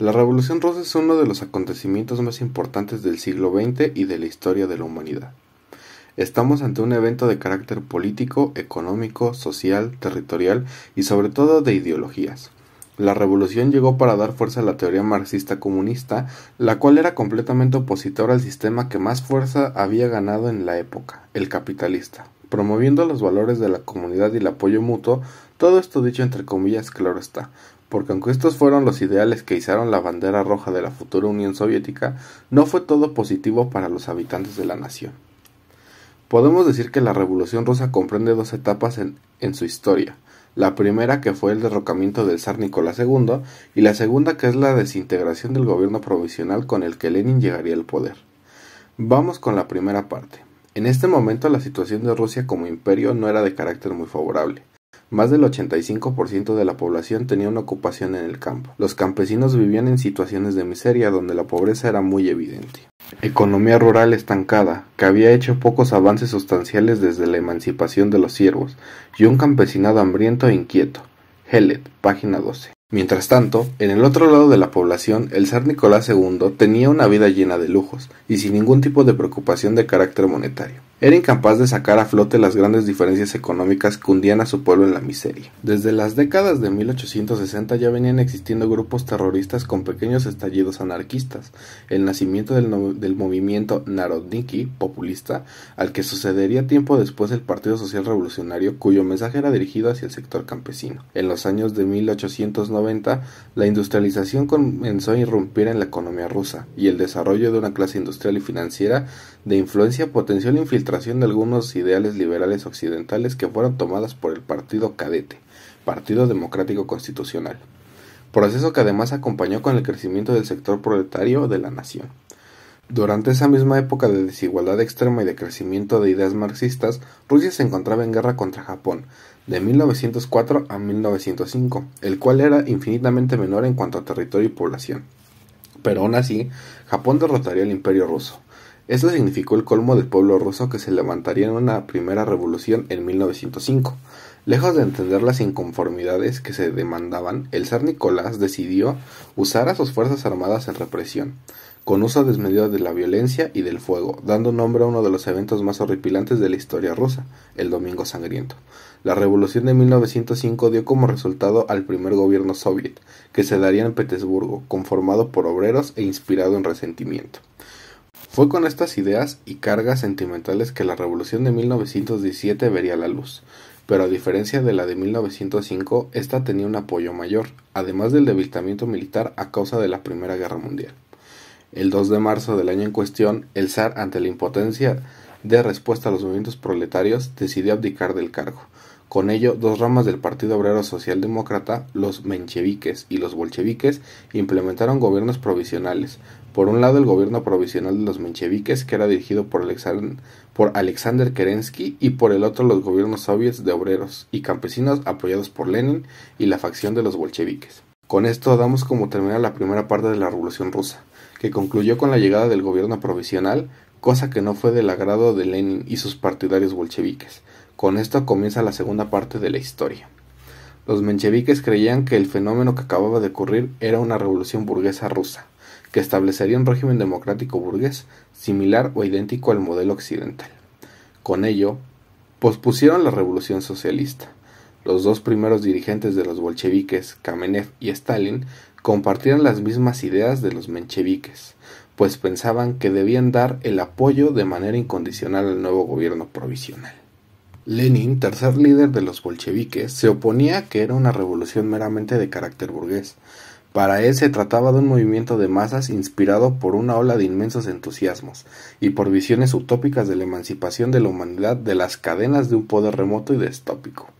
La Revolución Rusa es uno de los acontecimientos más importantes del siglo XX y de la historia de la humanidad. Estamos ante un evento de carácter político, económico, social, territorial y sobre todo de ideologías. La revolución llegó para dar fuerza a la teoría marxista-comunista, la cual era completamente opositora al sistema que más fuerza había ganado en la época, el capitalista, promoviendo los valores de la comunidad y el apoyo mutuo, todo esto dicho entre comillas, claro está, porque aunque estos fueron los ideales que izaron la bandera roja de la futura Unión Soviética, no fue todo positivo para los habitantes de la nación. Podemos decir que la Revolución Rusa comprende dos etapas en su historia. La primera, que fue el derrocamiento del zar Nicolás II, y la segunda, que es la desintegración del gobierno provisional con el que Lenin llegaría al poder. Vamos con la primera parte. En este momento la situación de Rusia como imperio no era de carácter muy favorable. Más del 85% de la población tenía una ocupación en el campo. Los campesinos vivían en situaciones de miseria donde la pobreza era muy evidente. Economía rural estancada, que había hecho pocos avances sustanciales desde la emancipación de los siervos, y un campesinado hambriento e inquieto. Helet, página 12. Mientras tanto, en el otro lado de la población, el zar Nicolás II tenía una vida llena de lujos, y sin ningún tipo de preocupación de carácter monetario. Era incapaz de sacar a flote las grandes diferencias económicas que hundían a su pueblo en la miseria. Desde las décadas de 1860 ya venían existiendo grupos terroristas con pequeños estallidos anarquistas. El nacimiento del movimiento Narodniki populista, al que sucedería tiempo después el Partido Social Revolucionario, cuyo mensaje era dirigido hacia el sector campesino. En los años de 1890, la industrialización comenzó a irrumpir en la economía rusa, y el desarrollo de una clase industrial y financiera de influencia potenció la infiltración de algunos ideales liberales occidentales que fueron tomadas por el Partido Cadete, Partido Democrático Constitucional, proceso que además acompañó con el crecimiento del sector proletario de la nación. Durante esa misma época de desigualdad extrema y de crecimiento de ideas marxistas, Rusia se encontraba en guerra contra Japón, de 1904 a 1905, el cual era infinitamente menor en cuanto a territorio y población. Pero aún así, Japón derrotaría al Imperio ruso. Esto significó el colmo del pueblo ruso, que se levantaría en una primera revolución en 1905. Lejos de entender las inconformidades que se demandaban, el zar Nicolás decidió usar a sus fuerzas armadas en represión, con uso desmedido de la violencia y del fuego, dando nombre a uno de los eventos más horripilantes de la historia rusa, el Domingo Sangriento. La revolución de 1905 dio como resultado al primer gobierno soviet, que se daría en Petersburgo, conformado por obreros e inspirado en resentimiento. Fue con estas ideas y cargas sentimentales que la revolución de 1917 vería la luz, pero a diferencia de la de 1905, esta tenía un apoyo mayor, además del debilitamiento militar a causa de la Primera Guerra Mundial. El 2 de marzo del año en cuestión, el zar, ante la impotencia de respuesta a los movimientos proletarios, decidió abdicar del cargo. Con ello, dos ramas del Partido Obrero Socialdemócrata, los mencheviques y los bolcheviques, implementaron gobiernos provisionales. Por un lado, el gobierno provisional de los mencheviques, que era dirigido por Alexander Kerensky, y por el otro los gobiernos soviets de obreros y campesinos apoyados por Lenin y la facción de los bolcheviques. Con esto damos como termina la primera parte de la Revolución Rusa, que concluyó con la llegada del gobierno provisional, cosa que no fue del agrado de Lenin y sus partidarios bolcheviques. Con esto comienza la segunda parte de la historia. Los mencheviques creían que el fenómeno que acababa de ocurrir era una revolución burguesa rusa, que establecería un régimen democrático burgués, similar o idéntico al modelo occidental. Con ello, pospusieron la revolución socialista. Los dos primeros dirigentes de los bolcheviques, Kamenev y Stalin, compartían las mismas ideas de los mencheviques, pues pensaban que debían dar el apoyo de manera incondicional al nuevo gobierno provisional. Lenin, tercer líder de los bolcheviques, se oponía a que era una revolución meramente de carácter burgués. Para él se trataba de un movimiento de masas inspirado por una ola de inmensos entusiasmos y por visiones utópicas de la emancipación de la humanidad de las cadenas de un poder remoto y distópico.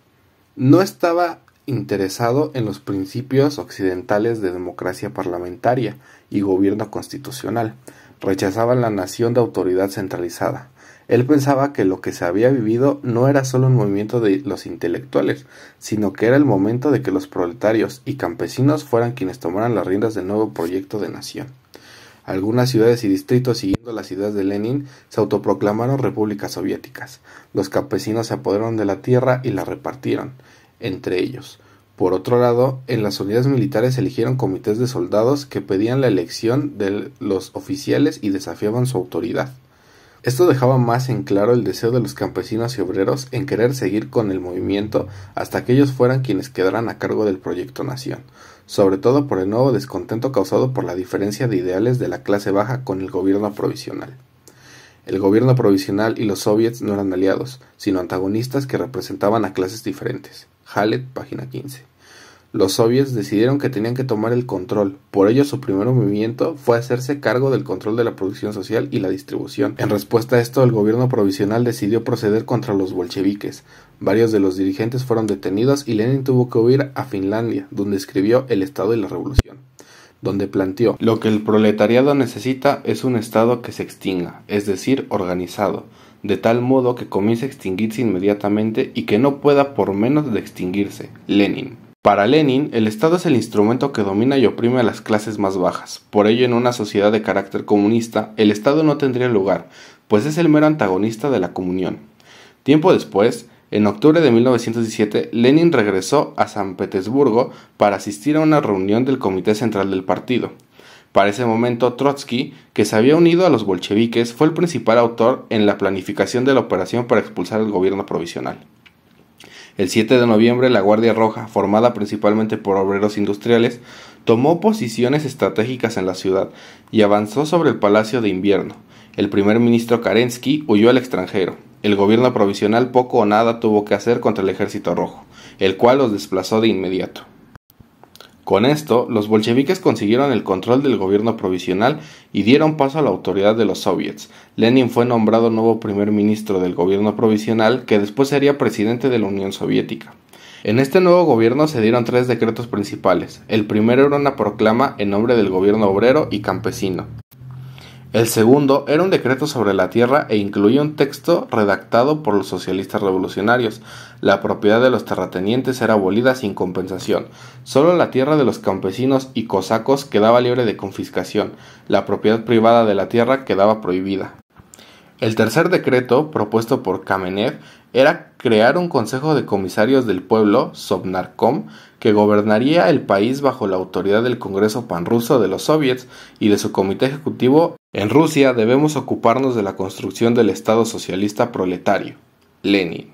No estaba interesado en los principios occidentales de democracia parlamentaria y gobierno constitucional. Rechazaba la nación de autoridad centralizada. Él pensaba que lo que se había vivido no era solo un movimiento de los intelectuales, sino que era el momento de que los proletarios y campesinos fueran quienes tomaran las riendas del nuevo proyecto de nación. Algunas ciudades y distritos, siguiendo las ideas de Lenin, se autoproclamaron repúblicas soviéticas. Los campesinos se apoderaron de la tierra y la repartieron entre ellos. Por otro lado, en las unidades militares se eligieron comités de soldados que pedían la elección de los oficiales y desafiaban su autoridad. Esto dejaba más en claro el deseo de los campesinos y obreros en querer seguir con el movimiento hasta que ellos fueran quienes quedaran a cargo del proyecto nación, sobre todo por el nuevo descontento causado por la diferencia de ideales de la clase baja con el gobierno provisional. El gobierno provisional y los soviets no eran aliados, sino antagonistas que representaban a clases diferentes. Hallett, página 15. Los soviets decidieron que tenían que tomar el control, por ello su primer movimiento fue hacerse cargo del control de la producción social y la distribución. En respuesta a esto, el gobierno provisional decidió proceder contra los bolcheviques. Varios de los dirigentes fueron detenidos y Lenin tuvo que huir a Finlandia, donde escribió El Estado y la Revolución, donde planteó: lo que el proletariado necesita es un Estado que se extinga, es decir, organizado, de tal modo que comience a extinguirse inmediatamente y que no pueda por menos de extinguirse. Lenin. Para Lenin, el Estado es el instrumento que domina y oprime a las clases más bajas. Por ello, en una sociedad de carácter comunista, el Estado no tendría lugar, pues es el mero antagonista de la comunión. Tiempo después, en octubre de 1917, Lenin regresó a San Petersburgo para asistir a una reunión del Comité Central del partido. Para ese momento, Trotsky, que se había unido a los bolcheviques, fue el principal autor en la planificación de la operación para expulsar el gobierno provisional. El 7 de noviembre, la Guardia Roja, formada principalmente por obreros industriales, tomó posiciones estratégicas en la ciudad y avanzó sobre el Palacio de Invierno. El primer ministro Kerensky huyó al extranjero. El gobierno provisional poco o nada tuvo que hacer contra el Ejército Rojo, el cual los desplazó de inmediato. Con esto, los bolcheviques consiguieron el control del gobierno provisional y dieron paso a la autoridad de los soviets. Lenin fue nombrado nuevo primer ministro del gobierno provisional, que después sería presidente de la Unión Soviética. En este nuevo gobierno se dieron 3 decretos principales. El primero era una proclama en nombre del gobierno obrero y campesino. El segundo era un decreto sobre la tierra e incluía un texto redactado por los socialistas revolucionarios. La propiedad de los terratenientes era abolida sin compensación. Solo la tierra de los campesinos y cosacos quedaba libre de confiscación. La propiedad privada de la tierra quedaba prohibida. El tercer decreto, propuesto por Kamenev, era crear un consejo de comisarios del pueblo, Sovnarkom, que gobernaría el país bajo la autoridad del Congreso Panruso de los soviets y de su comité ejecutivo. En Rusia debemos ocuparnos de la construcción del Estado socialista proletario. Lenin.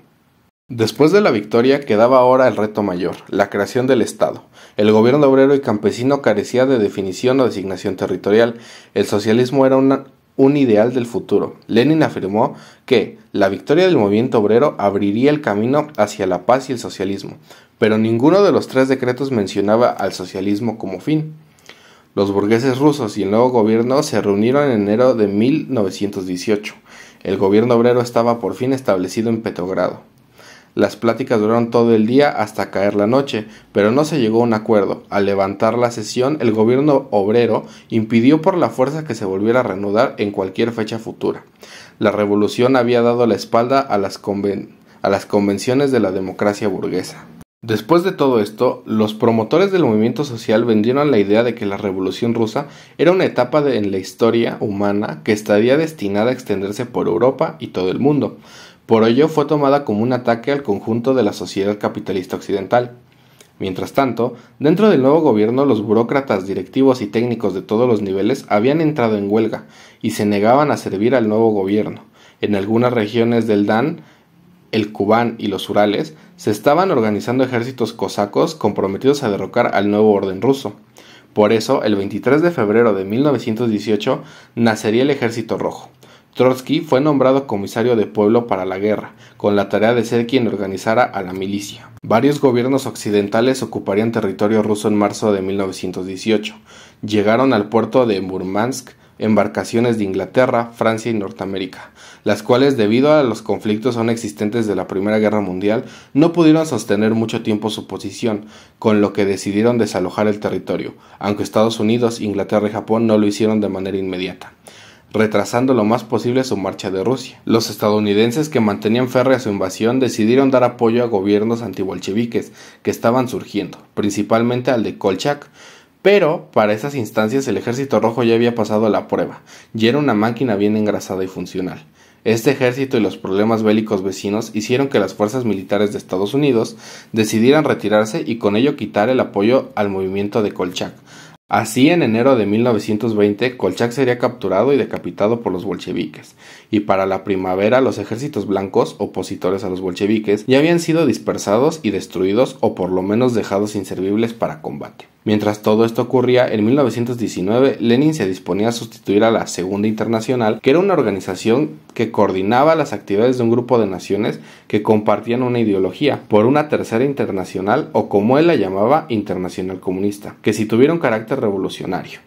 Después de la victoria quedaba ahora el reto mayor, la creación del Estado. El gobierno obrero y campesino carecía de definición o designación territorial. El socialismo era un ideal del futuro. Lenin afirmó que la victoria del movimiento obrero abriría el camino hacia la paz y el socialismo, pero ninguno de los 3 decretos mencionaba al socialismo como fin. Los burgueses rusos y el nuevo gobierno se reunieron en enero de 1918. El gobierno obrero estaba por fin establecido en Petrogrado. Las pláticas duraron todo el día hasta caer la noche, pero no se llegó a un acuerdo. Al levantar la sesión, el gobierno obrero impidió por la fuerza que se volviera a reanudar en cualquier fecha futura. La revolución había dado la espalda a las convenciones de la democracia burguesa. Después de todo esto, los promotores del movimiento social vendieron la idea de que la Revolución Rusa era una etapa en la historia humana que estaría destinada a extenderse por Europa y todo el mundo. Por ello fue tomada como un ataque al conjunto de la sociedad capitalista occidental. Mientras tanto, dentro del nuevo gobierno los burócratas, directivos y técnicos de todos los niveles habían entrado en huelga y se negaban a servir al nuevo gobierno. En algunas regiones del Don, el Kubán y los Urales, se estaban organizando ejércitos cosacos comprometidos a derrocar al nuevo orden ruso. Por eso, el 23 de febrero de 1918 nacería el Ejército Rojo. Trotsky fue nombrado comisario de pueblo para la guerra, con la tarea de ser quien organizara a la milicia. Varios gobiernos occidentales ocuparían territorio ruso en marzo de 1918. Llegaron al puerto de Murmansk embarcaciones de Inglaterra, Francia y Norteamérica, las cuales, debido a los conflictos aún existentes de la Primera Guerra Mundial, no pudieron sostener mucho tiempo su posición, con lo que decidieron desalojar el territorio, aunque Estados Unidos, Inglaterra y Japón no lo hicieron de manera inmediata, retrasando lo más posible su marcha de Rusia. Los estadounidenses, que mantenían férrea su invasión, decidieron dar apoyo a gobiernos antibolcheviques que estaban surgiendo, principalmente al de Kolchak. Pero para esas instancias el Ejército Rojo ya había pasado la prueba, y era una máquina bien engrasada y funcional. Este ejército y los problemas bélicos vecinos hicieron que las fuerzas militares de Estados Unidos decidieran retirarse y con ello quitar el apoyo al movimiento de Kolchak. Así, en enero de 1920, Kolchak sería capturado y decapitado por los bolcheviques, y para la primavera los ejércitos blancos, opositores a los bolcheviques, ya habían sido dispersados y destruidos o por lo menos dejados inservibles para combate. Mientras todo esto ocurría, en 1919 Lenin se disponía a sustituir a la Segunda Internacional, que era una organización que coordinaba las actividades de un grupo de naciones que compartían una ideología, por una Tercera Internacional, o como él la llamaba, Internacional Comunista, que sí tuviera un carácter revolucionario.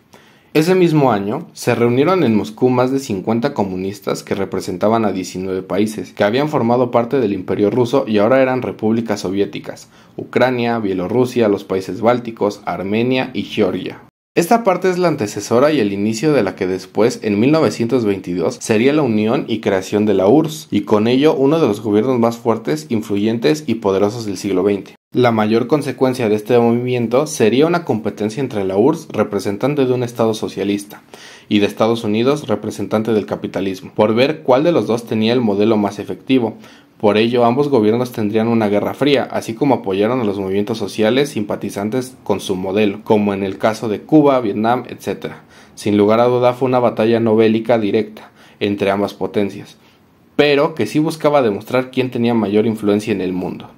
Ese mismo año, se reunieron en Moscú más de 50 comunistas que representaban a 19 países, que habían formado parte del Imperio Ruso y ahora eran repúblicas soviéticas: Ucrania, Bielorrusia, los países bálticos, Armenia y Georgia. Esta parte es la antecesora y el inicio de la que después, en 1922, sería la unión y creación de la URSS, y con ello uno de los gobiernos más fuertes, influyentes y poderosos del siglo XX. La mayor consecuencia de este movimiento sería una competencia entre la URSS, representante de un Estado socialista, y de Estados Unidos, representante del capitalismo, por ver cuál de los dos tenía el modelo más efectivo. Por ello, ambos gobiernos tendrían una guerra fría, así como apoyaron a los movimientos sociales simpatizantes con su modelo, como en el caso de Cuba, Vietnam, etc. Sin lugar a duda fue una batalla no bélica directa entre ambas potencias, pero que sí buscaba demostrar quién tenía mayor influencia en el mundo.